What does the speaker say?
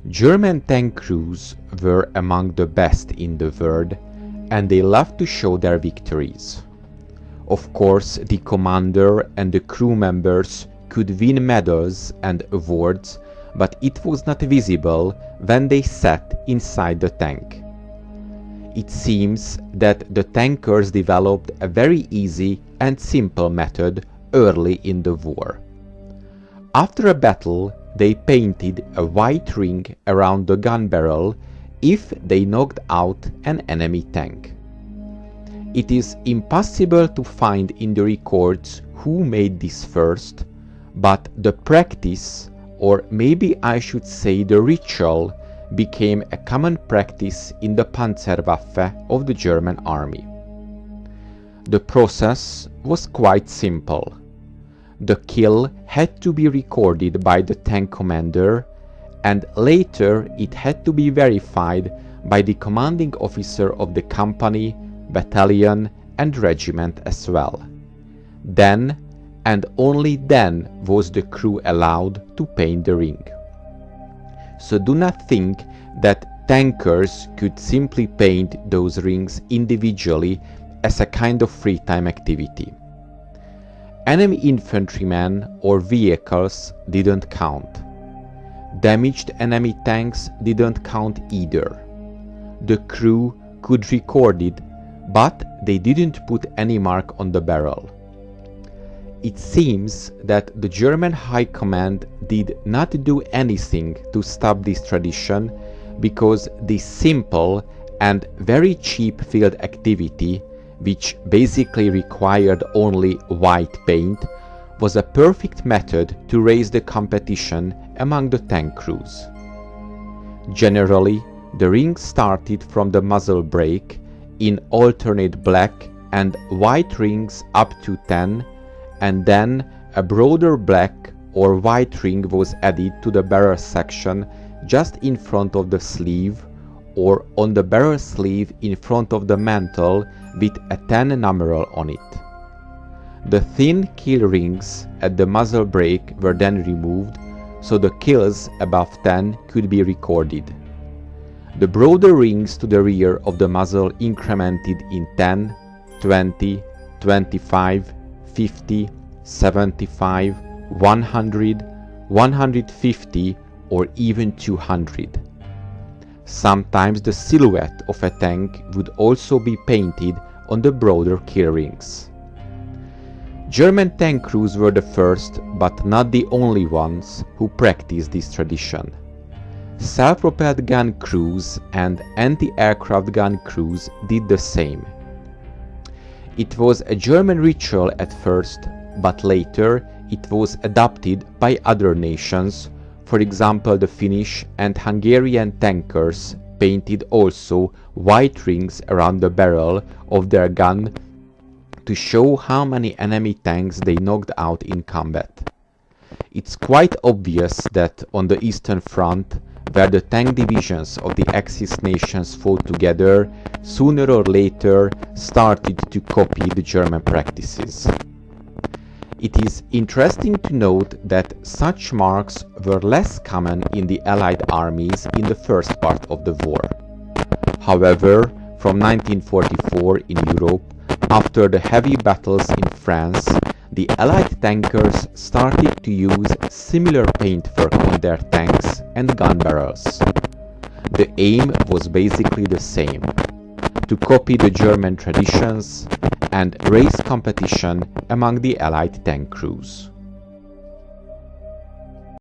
German tank crews were among the best in the world, and they loved to show their victories. Of course, the commander and the crew members could win medals and awards, but it was not visible when they sat inside the tank. It seems that the tankers developed a very easy and simple method early in the war. After a battle, they painted a white ring around the gun barrel if they knocked out an enemy tank. It is impossible to find in the records who made this first, but the practice, or maybe I should say the ritual, became a common practice in the Panzerwaffe of the German army. The process was quite simple. The kill had to be recorded by the tank commander, and later it had to be verified by the commanding officer of the company, battalion and regiment as well. Then, and only then, was the crew allowed to paint the ring. So do not think that tankers could simply paint those rings individually as a kind of free time activity. Enemy infantrymen or vehicles didn't count. Damaged enemy tanks didn't count either. The crew could record it, but they didn't put any mark on the barrel. It seems that the German High Command did not do anything to stop this tradition, because this simple and very cheap field activity, which basically required only white paint, was a perfect method to raise the competition among the tank crews. Generally, the ring started from the muzzle brake in alternate black and white rings up to 10, and then a broader black or white ring was added to the barrel section just in front of the sleeve, or on the barrel sleeve in front of the mantle with a 10 numeral on it. The thin kill rings at the muzzle brake were then removed, so the kills above 10 could be recorded. The broader rings to the rear of the muzzle incremented in 10, 20, 25, 50, 75, 100, 150 or even 200. Sometimes the silhouette of a tank would also be painted on the broader kill rings. German tank crews were the first, but not the only ones, who practiced this tradition. Self-propelled gun crews and anti-aircraft gun crews did the same. It was a German ritual at first, but later it was adopted by other nations. For example, the Finnish and Hungarian tankers painted also white rings around the barrel of their gun to show how many enemy tanks they knocked out in combat. It's quite obvious that on the Eastern Front, where the tank divisions of the Axis nations fought together, sooner or later started to copy the German practices. It is interesting to note that such marks were less common in the Allied armies in the first part of the war. However, from 1944 in Europe, after the heavy battles in France, the Allied tankers started to use similar paintwork on their tanks and gun barrels. The aim was basically the same: to copy the German traditions and raise competition among the Allied tank crews.